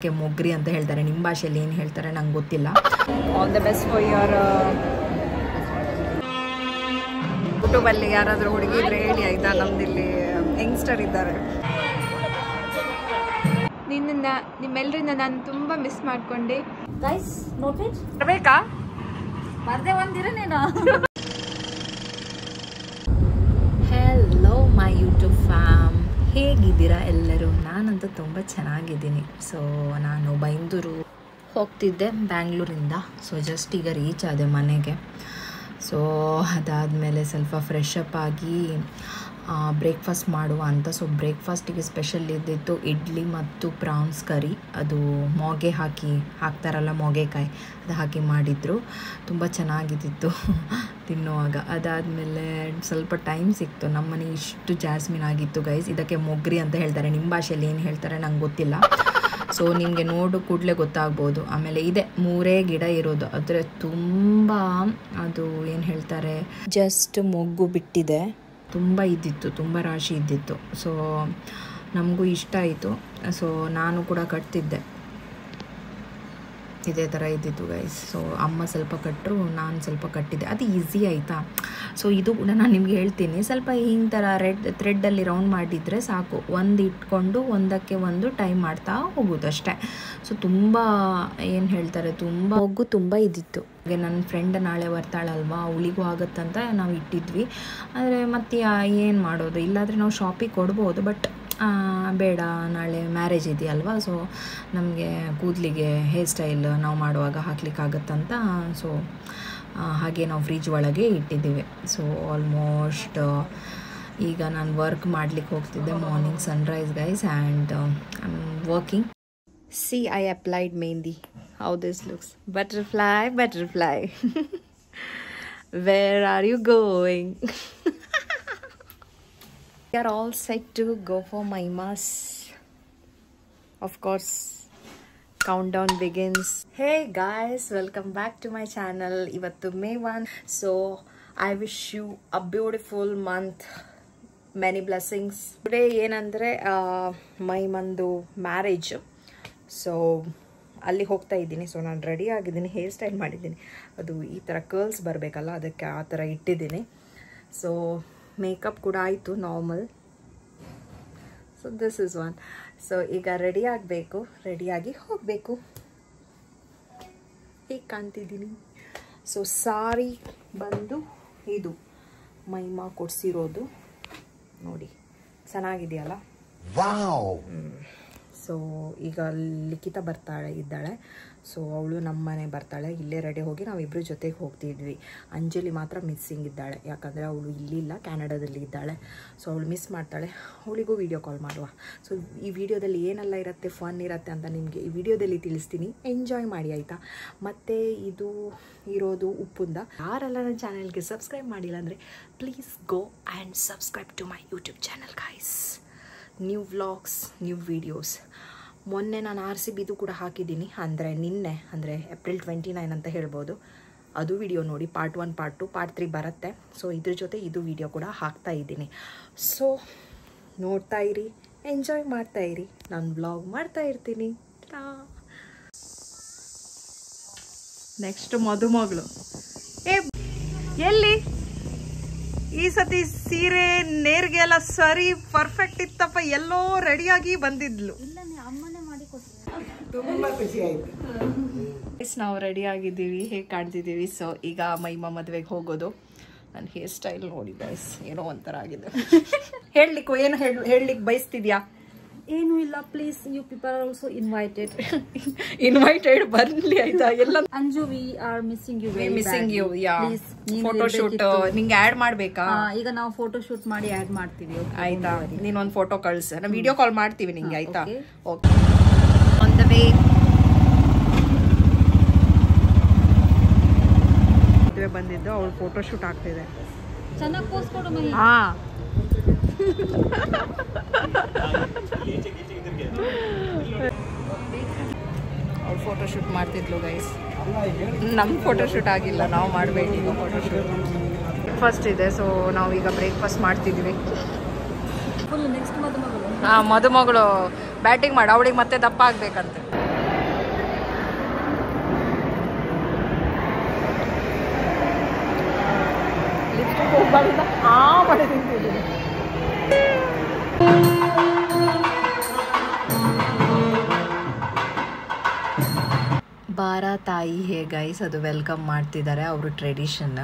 ಮೊಗ್ರಿ ಅಂತ ಹೇಳ್ತಾರೆ. ನಿಮ್ಮ ಭಾಷೆಯಲ್ಲಿ ಏನು ಹೇಳ್ತಾರೆ ನಂಗೆ ಗೊತ್ತಿಲ್ಲ. All the best for your ಯೂಟ್ಯೂಬಲ್ಲಿ ಯಾರಾದರೂ ಹುಡುಗಿ ಇದ್ರೆ ಹೇಳಿ ಆಯಿತಾ. ನಮ್ದಿಲ್ಲಿ ಯಂಗ್ಸ್ಟರ್ ಇದ್ದಾರೆ. ನಿಮ್ಮೆಲ್ಲರಿಂದ ನಾನು ತುಂಬ ಮಿಸ್ ಮಾಡ್ಕೊಂಡೆ. ಗೈಸ್ ನೋಟ್ವೆಜ್ ಬರಬೇಕಾ? ಬರ್ದೆ ಒಂದಿರ ನೀನು. ಹೆಲೋ ಮೈ ಯೂಟ್ಯೂಬ್ ಫ್ಯಾಮ್, ಹೇಗಿದ್ದೀರಾ ಎಲ್ಲರೂ? ನಾನಂತೂ ತುಂಬ ಚೆನ್ನಾಗಿದ್ದೀನಿ. ಸೊ ನಾನು ಬೈಂದೂರು ಹೋಗ್ತಿದ್ದೆ ಬ್ಯಾಂಗ್ಳೂರಿಂದ. ಸೊ ಜಸ್ಟ್ ಈಗ ರೀಚ್ ಆದೆ ಮನೆಗೆ. ಸೊ ಅದಾದಮೇಲೆ ಸ್ವಲ್ಪ ಫ್ರೆಶ್ ಅಪ್ ಆಗಿ ಬ್ರೇಕ್ಫಾಸ್ಟ್ ಮಾಡುವ ಅಂತ. ಸೊ ಬ್ರೇಕ್ಫಾಸ್ಟಿಗೆ ಸ್ಪೆಷಲ್ ಇದ್ದಿತ್ತು ಇಡ್ಲಿ ಮತ್ತು ಪ್ರಾನ್ಸ್ ಕರಿ. ಅದು ಮೊಗೆ ಹಾಕ್ತಾರಲ್ಲ, ಮೊಗೆಕಾಯಿ, ಅದು ಹಾಕಿ ಮಾಡಿದರು. ತುಂಬ ಚೆನ್ನಾಗಿದ್ದಿತ್ತು ತಿನ್ನುವಾಗ. ಅದಾದಮೇಲೆ ಸ್ವಲ್ಪ ಟೈಮ್ ಸಿಕ್ತು. ನಮ್ಮನೆ ಇಷ್ಟು ಜಾಸ್ಮಿನ್ ಆಗಿತ್ತು ಗೈಸ್. ಇದಕ್ಕೆ ಮೊಗ್ರಿ ಅಂತ ಹೇಳ್ತಾರೆ. ನಿಮ್ಮ ಭಾಷೆಯಲ್ಲಿ ಏನು ಹೇಳ್ತಾರೆ ನಂಗೆ ಗೊತ್ತಿಲ್ಲ. ಸೊ ನಿಮಗೆ ನೋಡು ಕೂಡಲೇ ಗೊತ್ತಾಗ್ಬೋದು. ಆಮೇಲೆ ಇದೆ 3 ಗಿಡ ಇರೋದು, ಆದರೆ ತುಂಬ ಅದು ಏನು ಹೇಳ್ತಾರೆ, ಜಸ್ಟ್ ಮೊಗ್ಗು ಬಿಟ್ಟಿದೆ. ತುಂಬ ಇದ್ದಿತ್ತು, ತುಂಬ ರಾಶಿ ಇದ್ದಿತ್ತು. ಸೊ ನಮಗೂ ಇಷ್ಟ ಆಯಿತು. ಸೊ ನಾನು ಕೂಡ ಕಟ್ತಿದ್ದೆ. ಇದೇ ಥರ ಇದ್ದಿತ್ತು ಗೈಸ್. ಸೊ ಅಮ್ಮ ಸ್ವಲ್ಪ ಕಟ್ಟರು, ನಾನು ಸ್ವಲ್ಪ ಕಟ್ಟಿದ್ದೆ. ಅದು ಈಸಿ ಆಯಿತಾ. ಸೊ ಇದು ಕೂಡ ನಾನು ನಿಮ್ಗೆ ಹೇಳ್ತೀನಿ. ಸ್ವಲ್ಪ ಹಿಂಗೆ ಥರ ಥ್ರೆಡ್ಡಲ್ಲಿ ರೌಂಡ್ ಮಾಡಿದರೆ ಸಾಕು. ಒಂದು ಇಟ್ಕೊಂಡು ಒಂದಕ್ಕೆ ಒಂದು ಟೈಮ್ ಮಾಡ್ತಾ ಹೋಗೋದು ಅಷ್ಟೇ. ಸೊ ತುಂಬ ಏನು ಹೇಳ್ತಾರೆ, ತುಂಬ ಮೊಗ್ಗು ತುಂಬ ಇದ್ದಿತ್ತು. ಹಾಗೆ ನನ್ನ ಫ್ರೆಂಡ್ ನಾಳೆ ಬರ್ತಾಳಲ್ವಾ, ಅವಳಿಗೂ ಆಗುತ್ತಂತ ನಾವು ಇಟ್ಟಿದ್ವಿ. ಆದರೆ ಮತ್ತೆ ಏನು ಮಾಡೋದು, ಇಲ್ಲಾಂದರೆ ನಾವು ಶಾಪಿಗೆ ಕೊಡ್ಬೋದು. ಬಟ್ ಬೇಡ, ನಾಳೆ ಮ್ಯಾರೇಜ್ ಇದೆಯಲ್ವಾ. ಸೊ ನಮಗೆ ಕೂದಲಿಗೆ ಹೇರ್ ಸ್ಟೈಲ್ ನಾವು ಮಾಡುವಾಗ ಹಾಕ್ಲಿಕ್ಕಾಗತ್ತಂತ. ಸೊ ಹಾಗೆ ನಾವು ಫ್ರಿಜ್ ಒಳಗೆ ಇಟ್ಟಿದ್ದೀವಿ. ಸೊ ಆಲ್ಮೋಸ್ಟ್ ಈಗ ನಾನು ವರ್ಕ್ ಮಾಡಲಿಕ್ಕೆ ಹೋಗ್ತಿದ್ದೆ. Morning Sunrise guys, and I am working. See, I applied mehndi. How this looks. Butterfly, butterfly. Where are you going? We are all set to go for Maimas. Of course, countdown begins. Hey guys, welcome back to my channel. Ivattu May 1. So, I wish you a beautiful month. Many blessings. Today ಏನಂದರೆ ಮೈಮಂದು marriage. So ಅಲ್ಲಿ ಹೋಗ್ತಾ ಇದ್ದೀನಿ. So ನಾನು ready ಆಗಿದ್ದೀನಿ, hair style ಮಾಡಿದ್ದೀನಿ. ಅದು ಈ ಥರ ಕರ್ಲ್ಸ್ ಬರಬೇಕಲ್ಲ, ಅದಕ್ಕೆ ಆ ಥರ ಇಟ್ಟಿದ್ದೀನಿ. ಸೊ ಮೇಕಪ್ ಕೂಡ ಆಯಿತು normal. So this is one. So ಈಗ ರೆಡಿ ಆಗಬೇಕು, ರೆಡಿಯಾಗಿ ಹೋಗಬೇಕು. ಹೀಗೆ ಕಾಣ್ತಿದ್ದೀನಿ. ಸೊ ಸಾರಿ ಬಂದು ಇದು ಮೈಮಾ ಕೊಡಿಸಿರೋದು ನೋಡಿ, ಚೆನ್ನಾಗಿದೆಯಲ್ಲ. ಸೊ ಈಗ ಲಿಖಿತ ಇದ್ದಾಳೆ. ಸೊ ಅವಳು ನಮ್ಮ ಮನೆ ಬರ್ತಾಳೆ. ಇಲ್ಲೇ ರೆಡಿ ಹೋಗಿ ನಾವಿಬ್ಬರು ಜೊತೆಗೆ ಹೋಗ್ತಿದ್ವಿ. ಅಂಜಲಿ ಮಾತ್ರ ಮಿಸ್ಸಿಂಗ್ ಇದ್ದಾಳೆ, ಯಾಕಂದರೆ ಅವಳು ಇಲ್ಲಿಲ್ಲ, ಕ್ಯಾನಡಾದಲ್ಲಿ ಇದ್ದಾಳೆ. ಸೊ ಅವಳು ಮಿಸ್ ಮಾಡ್ತಾಳೆ. ಅವಳಿಗೂ ವೀಡಿಯೋ ಕಾಲ್ ಮಾಡುವ. ಸೊ ಈ ವಿಡಿಯೋದಲ್ಲಿ ಏನೆಲ್ಲ ಇರುತ್ತೆ, ಫನ್ ಇರುತ್ತೆ ಅಂತ ನಿಮಗೆ ಈ ವಿಡಿಯೋದಲ್ಲಿ ತಿಳಿಸ್ತೀನಿ. ಎಂಜಾಯ್ ಮಾಡಿ ಆಯಿತಾ. ಮತ್ತು ಇದು ಇರೋದು ಉಪ್ಪುಂದ. ಯಾರೆಲ್ಲ ನನ್ನ ಚಾನಲ್ಗೆ ಸಬ್ಸ್ಕ್ರೈಬ್ ಮಾಡಿಲ್ಲ ಅಂದರೆ please go and subscribe to my YouTube channel guys. New vlogs, new videos. ಮೊನ್ನೆ ನಾನು RCBದು ಕೂಡ ಹಾಕಿದ್ದೀನಿ, ಅಂದರೆ ನಿನ್ನೆ, ಅಂದರೆ ಏಪ್ರಿಲ್ 29 ಅಂತ ಹೇಳ್ಬೋದು. ಅದು ವಿಡಿಯೋ ನೋಡಿ. ಪಾರ್ಟ್ 1, ಪಾರ್ಟ್ 2, ಪಾರ್ಟ್ 3 ಬರುತ್ತೆ. ಸೊ ಇದ್ರ ಜೊತೆ ಇದು ವಿಡಿಯೋ ಕೂಡ ಹಾಕ್ತಾ ಇದ್ದೀನಿ. ಸೊ ನೋಡ್ತಾ ಇರಿ, ಎಂಜಾಯ್ ಮಾಡ್ತಾ ಇರಿ. ನಾನು ವ್ಲಾಗ್ ಮಾಡ್ತಾ ಇರ್ತೀನಿ. ನೆಕ್ಸ್ಟ್ ಮದುಮಗಳು ಎಲ್ಲಿ? ಈ ಸತಿ ಸೀರೆ ನೇರ್ಗೆ ಎಲ್ಲ ಸರಿ ಪರ್ಫೆಕ್ಟ್ ಇತ್ತಪ್ಪ. ಎಲ್ಲೋ ರೆಡಿಯಾಗಿ ಬಂದಿದ್ಲು. ತುಂಬಾ ಖುಷಿ ಆಯ್ತು. ನಾವು ರೆಡಿ ಆಗಿದ್ದೀವಿ, ಹೇಗೆ ಕಾಣ್ತಿದ್ದೀವಿ. ಸೊ ಈಗ ಮೈಮಾ ಮದುವೆಗೆ ಹೋಗೋದು. ನನ್ನ ಹೇರ್ ಸ್ಟೈಲ್ ನೋಡಿ ಗೈಸ್, ಏನೋ ಒಂಥರ ಆಗಿದೆ. ಏನು ಹೇಳಲಿಕ್ಕೆ ಬಯಸ್ತಿದ್ಯಾ? ಏನು ಇಲ್ಲ, please you people are also invited. Invited ಬರ್ಲಿ ಆಯ್ತಾ? ಎಲ್ಲ Anju, we are missing you. Missing you. Yeah, photo shoot ನಿಂಗೆ ಆಡ್ ಮಾಡ್ಬೇಕಾ? ಈಗ ನಾವು ಫೋಟೋ ಶೂಟ್ ಮಾಡಿ ಆಡ್ ಮಾಡ್ತೀವಿ ಆಯ್ತಾ. ನೀನೊಂದು ಫೋಟೋ ಕಳ್ಸ, ನಾವು ವಿಡಿಯೋ ಕಾಲ್ ಮಾಡ್ತೀವಿ ನಿಂಗೆ ಆಯ್ತಾ. ಓಕೆ. ಆನ್ ದ ವೇ ಮದುವೆ ಬಂದಿದ್ದು, ಅವಳು ಫೋಟೋ ಶೂಟ್ ಆಗ್ತಿದೆ. ಚೆನ್ನಾಗಿ ಪೋಸ್ ಕೊಡು ಮೈ. ಹಾ, ಅವ್ಳು ಫೋಟೋ ಶೂಟ್ ಮಾಡ್ತಿದ್ಲು ಗೈಸ್. ನಮ್ಮ ಫೋಟೋ ಶೂಟ್ ಆಗಿಲ್ಲ, ನಾವು ಮಾಡಬೇಕು ಈಗ ಫೋಟೋ ಶೂಟ್. ಬ್ರೇಕ್ಫಾಸ್ಟ್ ಇದೆ. ಸೊ ನಾವೀಗ ಬ್ರೇಕ್ಫಾಸ್ಟ್ ಮಾಡ್ತಿದ್ವಿ. ಫುಲ್ ನೆಕ್ಸ್ಟ್ ಮದುಮಗಳು. ಮದುಮಗಳು ಬ್ಯಾಟಿಂಗ್ ಮಾಡಿ, ಅವಳಿಗೆ ಮತ್ತೆ ದಪ್ಪ ಆಗ್ಬೇಕಂತೆ. ಹೋಗ್ಬಾರ್ದು ಮಾಡಿ ನಿಂತಿದ್ದೀನಿ. ಬಾರ ತಾಯಿ ಹೇ ಗೈಸ್, ಅದು ವೆಲ್ಕಮ್ ಮಾಡ್ತಿದ್ದಾರೆ ಅವರು tradition.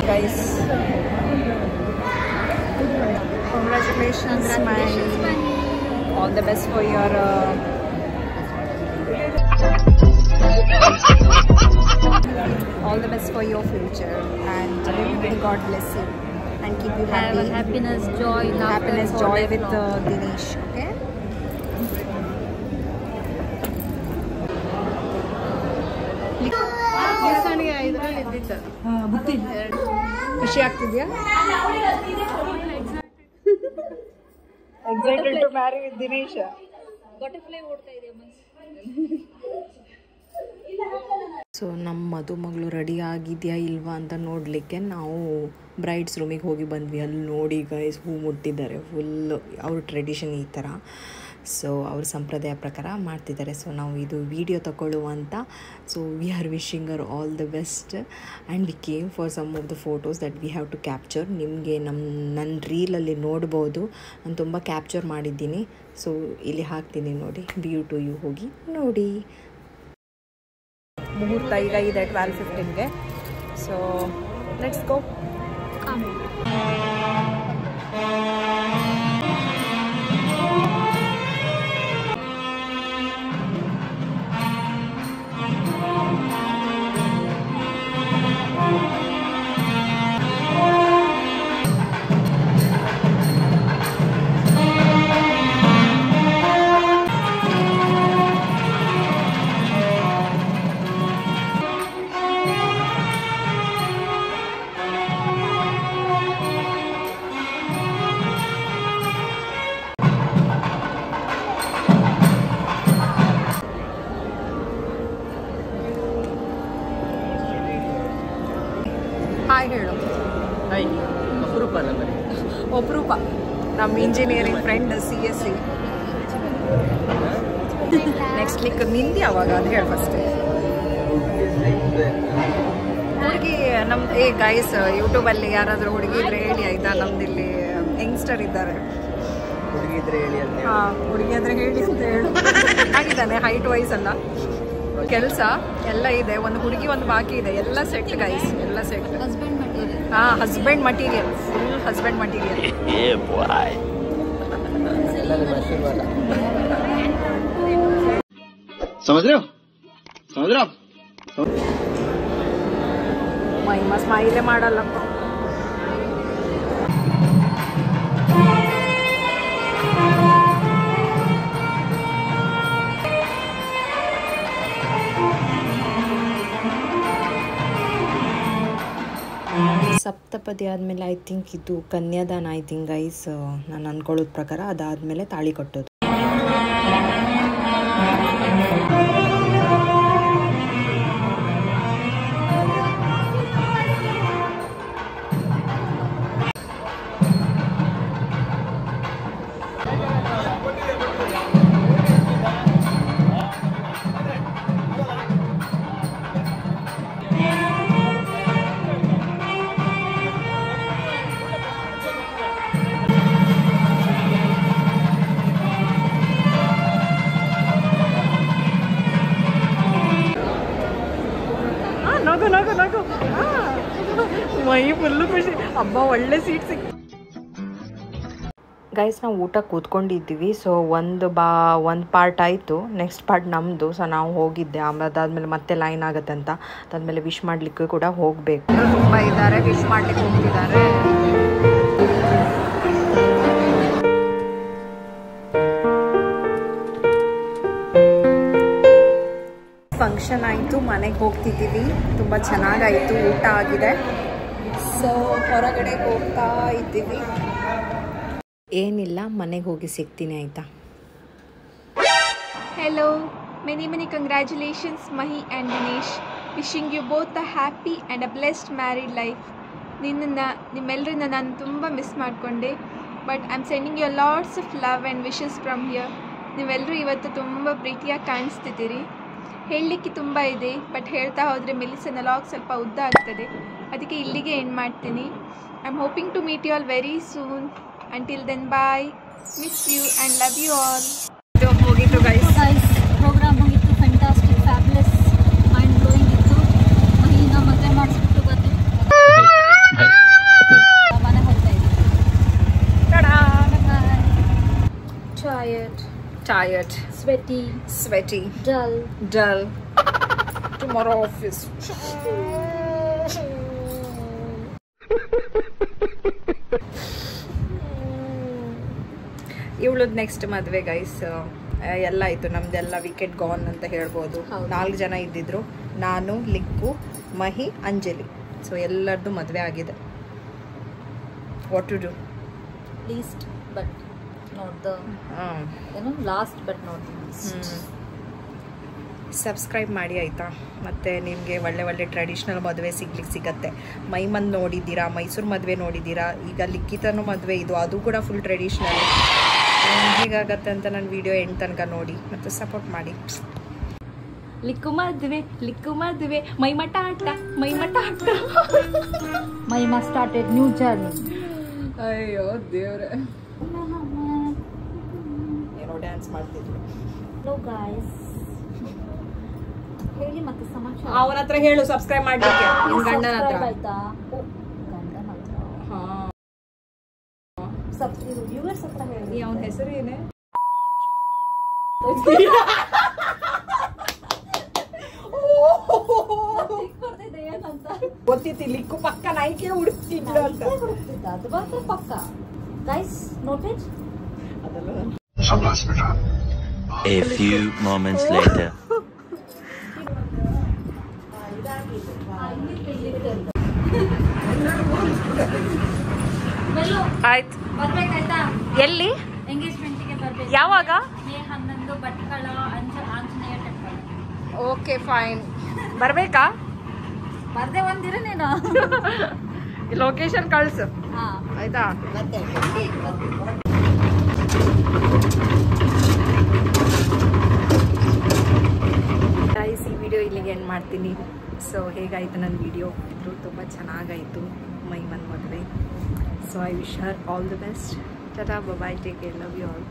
Guys, congratulations, all the best for your all the best for your future, and may God bless you and keep you happy. Have happiness, joy, Happiness, joy with Dinesh. Okay. ಖುಷಿ ಆಗ್ತಿದ್ಯಾ? Excited to marry with Dinesh. So ನಮ್ಮ ಮದುಮಗಳು ready ಆಗಿದೆಯಾ ಇಲ್ವಾ ಅಂತ ನೋಡಲಿಕ್ಕೆ ನಾವು Bryde's ರೂಮಿಗೆ ಹೋಗಿ ಬಂದ್ವಿ. ಅಲ್ಲಿ ನೋಡಿ ಗೈಸ್, ಹೂ ಮುಟ್ಟಿದ್ದಾರೆ ಫುಲ್ಲು. ಅವ್ರ ಟ್ರೆಡಿಷನ್ ಈ ಥರ, ಸೊ ಅವ್ರ ಸಂಪ್ರದಾಯ ಪ್ರಕಾರ ಮಾಡ್ತಿದ್ದಾರೆ. ಸೊ ನಾವು ಇದು ವಿಡಿಯೋ ತಗೊಳ್ಳುವಂತ. So we are wishing our all the best and we came for some of the photos that we have to capture. ನಿಮಗೆ ನನ್ನ ರೀಲಲ್ಲಿ ನೋಡ್ಬೋದು, ನಾನು ತುಂಬ ಕ್ಯಾಪ್ಚರ್ ಮಾಡಿದ್ದೀನಿ. ಸೊ ಇಲ್ಲಿ ಹಾಕ್ತೀನಿ ನೋಡಿ, ವ್ಯೂ ಟು ಯು ಹೋಗಿ ನೋಡಿ. ಮುಹೂರ್ತ ಈಗ ಇದೆ 12:15ಗೆ. So let's go. ಹಾಯ್ ಹೇಳು. ಅಪರೂಪ ನಮ್ಮ engineering friend CSE. Next week ನಿಂದು ಯಾವಾಗ ಅದು ಹೇಳಿ ಫಸ್ಟ್. ಹುಡುಗಿ ನಮ್ಮ ಗೈಸ್, ಯೂಟ್ಯೂಬಲ್ಲಿ ಯಾರಾದರೂ ಹುಡುಗಿ ಇದ್ರೆ ಹೇಳಿ ಆಯ್ತಾ. ನಮ್ದಿಲ್ಲಿ ಯಂಗ್ಸ್ಟರ್ ಇದ್ದಾರೆ. ಹಾಂ, ಹುಡುಗಿ ಅಂದರೆ ಹೇಳಿ ಅಂತ ಹೇಳು. ಆಗಿದ್ದಾನೆ ಹೈಟ್ ವೈಸ್ ಅಲ್ಲ, ಕೆಲಸ ಎಲ್ಲ ಇದೆ. ಒಂದು ಹುಡುಗಿ ಒಂದು ಬಾಕಿ ಇದೆ. ಎಲ್ಲ ಸೆಟ್ ಗೈಸ್, ಎಲ್ಲ ಸೆಟ್. ಹಾಂ, husband material, full husband material. समझ रहे हो? ಮೈಮ ಸ್ಮೈಲೇ ಮಾಡಲ್ಲಪ್ಪ. ಸಪ್ತಪದಿ ಆದಮೇಲೆ ಐ ಥಿಂಕ್ ಇದು ಕನ್ಯಾದಾನ, ಐ ಥಿಂಕ್ ಗೈಸ್, ನಾನು ಅಂದ್ಕೊಳ್ಳೋದ ಪ್ರಕಾರ ಅದಾದಮೇಲೆ ತಾಳಿ ಕಟ್ಟೋದು. ನಗು ಮೈ ಫುಲ್ಲು ಖುಷಿ. ಹಬ್ಬ, ಒಳ್ಳೆ ಸೀಟ್ ಸಿಕ್ತು. ಗೈಸ್, ನಾವು ಊಟ ಕೂತ್ಕೊಂಡಿದ್ದೀವಿ. ಸೊ ಒಂದು ಪಾರ್ಟ್ ಆಯಿತು, ನೆಕ್ಸ್ಟ್ ಪಾರ್ಟ್ ನಮ್ಮದು. ಸೊ ನಾವು ಹೋಗಿದ್ದೆ, ಅದಾದಮೇಲೆ ಮತ್ತೆ ಲೈನ್ ಆಗುತ್ತೆ ಅಂತ. ಅದಾದಮೇಲೆ ವಿಶ್ ಮಾಡಲಿಕ್ಕೆ ಕೂಡ ಹೋಗಬೇಕು. ತುಂಬ ಇದ್ದಾರೆ, ವಿಶ್ ಮಾಡ್ಲಿಕ್ಕೆ ಹೋಗ್ತಿದ್ದಾರೆ. ಫಂಕ್ಷನ್ ಆಯಿತು, ಮನೆಗೆ ಹೋಗ್ತಿದ್ದೀವಿ. ತುಂಬ ಚೆನ್ನಾಗಾಯಿತು, ಊಟ ಆಗಿದೆ. ಸೊ ಹೊರಗಡೆ ಹೋಗ್ತಾ ಇದ್ದೀವಿ. ಏನಿಲ್ಲ, ಮನೆಗೆ ಹೋಗಿ ಸಿಗ್ತೀನಿ ಆಯಿತಾ. Hello, Many congratulations, Mahi and Dinesh. Wishing you both a happy and a blessed married life. ನಿಮ್ಮೆಲ್ಲರಿಂದ ನಾನು ತುಂಬ ಮಿಸ್ ಮಾಡಿಕೊಂಡೆ. But I am sending you lots of love and wishes from here. ನೀವೆಲ್ಲರೂ ಇವತ್ತು ತುಂಬ ಪ್ರೀತಿಯಾಗಿ ಕಾಣಿಸ್ತಿದ್ದೀರಿ. ಹೇಳಲಿಕ್ಕೆ ತುಂಬ ಇದೆ, ಬಟ್ ಹೇಳ್ತಾ ಹೋದರೆ ಮೆಲಿಸನ ಲಾಗ್ ಸ್ವಲ್ಪ ಉದ್ದ ಆಗ್ತದೆ. ಅದಕ್ಕೆ ಇಲ್ಲಿಗೆ ಎಂಡ್ ಮಾಡ್ತೀನಿ. I am hoping to meet you all very soon. Until then bye. Miss you and love you all. ಹೋಗಿತ್ತು ಗೈಸ್, ಪ್ರೋಗ್ರಾಮ್ ಹೋಗಿತ್ತು. ಫ್ಯಾಂಟಾಸ್ಟಿಕ್, ಫ್ಯಾಬ್ಯುಲಸ್, ಮೈಂಡ್ ಬ್ಲೋಯಿಂಗ್ ಇತ್ತು. ಮಹಿನ ಮದುವೆ ಮಾಡಿಸ್ಬಿಟ್ಟು ಬಂದು ಮನೆ ಹೋಗ್ತಾ ಇದ್ದೀವಿ. tired, sweaty, dull. Tomorrow office. ಇವಳದ್ ನೆಕ್ಸ್ಟ್ ಮದುವೆ ಗೈಸ್. ಎಲ್ಲ ಆಯಿತು, ನಮ್ದೆಲ್ಲ ವೀಕೆಂಡ್ ಗಾನ್ ಅಂತ ಹೇಳ್ಬೋದು. 4 ಜನ ಇದ್ದಿದ್ರು, ನಾನು, ಲಿಕ್ಕು, ಮಹಿ, ಅಂಜಲಿ. ಸೊ ಎಲ್ಲರದ್ದು ಮದುವೆ ಆಗಿದೆ. What to do? Least but not the last but not the least. Subscribe ಮಾಡಿ ಆಯಿತಾ? ಮತ್ತು ನಿಮಗೆ ಒಳ್ಳೆ ಟ್ರೆಡಿಷ್ನಲ್ ಮದುವೆ ಸಿಗತ್ತೆ. ಮೈಮಂದ್ ನೋಡಿದ್ದೀರಾ, ಮೈಸೂರು ಮದುವೆ ನೋಡಿದ್ದೀರಾ, ಈಗ ಲಿಖಿತನೂ ಮದುವೆ ಇದು, ಅದು ಕೂಡ ಫುಲ್ ಟ್ರೆಡಿಷ್ನಲ್. ಹೇಗಾಗತ್ತೆ ಅಂತ ನನ್ನ ವಿಡಿಯೋ ಎಂಡ್ ತನಕ ನೋಡಿ ಮತ್ತು ಸಪೋರ್ಟ್ ಮಾಡಿ. ಲಿಕ್ಕು ಮದುವೆ ಮೈಮಠ ಆಟ ಮೈಮಾ ಸ್ಟಾರ್ಟೆಡ್ ನ್ಯೂ ಜರ್ನಿ. ಅಯ್ಯೋ ದೇವ್ರೆ, ಏನೋ ಡ್ಯಾನ್ಸ್ ಮಾಡ್ತಿದ್ರು. ಹಲೋ ಗಾಯ್ಸ್, ಹೇಳಿ ಮತ್ತೆ ಸಮಾಚಾರ. ಅವನ ಹತ್ರ ಹೇಳು ಸಬ್ಸ್ಕ್ರೈಬ್ ಮಾಡ್ಲಿಕ್ಕೆ, ನಿನ್ ಗಂಡನ ಹತ್ರ. ಆಯ್ತಾ? ಗಂಡನ ಹತ್ರ ವ್ಯೂವರ್ಸ್ ಹತ್ರ ಹೇಳಿ. ಅವನ ಹೆಸರು ಏನೇ? ಗೊತ್ತಿತ್ತು, ಲಿಕ್ಕು ಪಕ್ಕ ನಾಯ್ಕೆ ಹುಡುಕ್ತಿದ್ರು ಅಂತ. ಅದು ಮಾತ್ರ ಪಕ್ಕ. Guys noted. A few moments later. ಆಯ್ತು, ಬರ್ಬೇಕಾಯ್ತಾ? ಎಲ್ಲಿ ಎಂಗೇಜ್ಮೆಂಟ್ಗೆ ಬರ್ಬೇಕು. ಯಾವಾಗ? May 11 Bhatkal Anjaneya temple. Okay fine, ಬರ್ಬೇಕಾ? ಬರ್ದೆ ಒಂದಿರ ನೀನು. ಲೊಕೇಶನ್ ಕಳ್ಸು ಆಯ್ತಾ? ಗೈಸ್, ಈ ವಿಡಿಯೋ ಇಲ್ಲಿಗೆ ಎಂಡ್ ಮಾಡ್ತೀನಿ. ಸೊ ಹೇಗಾಯಿತು ನನ್ನ ವಿಡಿಯೋ? ಇದ್ರು ತುಂಬ ಚೆನ್ನಾಗಾಯಿತು ಮೈಮನ್ ಮದುವೆ. So I wish her all the best. Tata, bye, take care, love you all.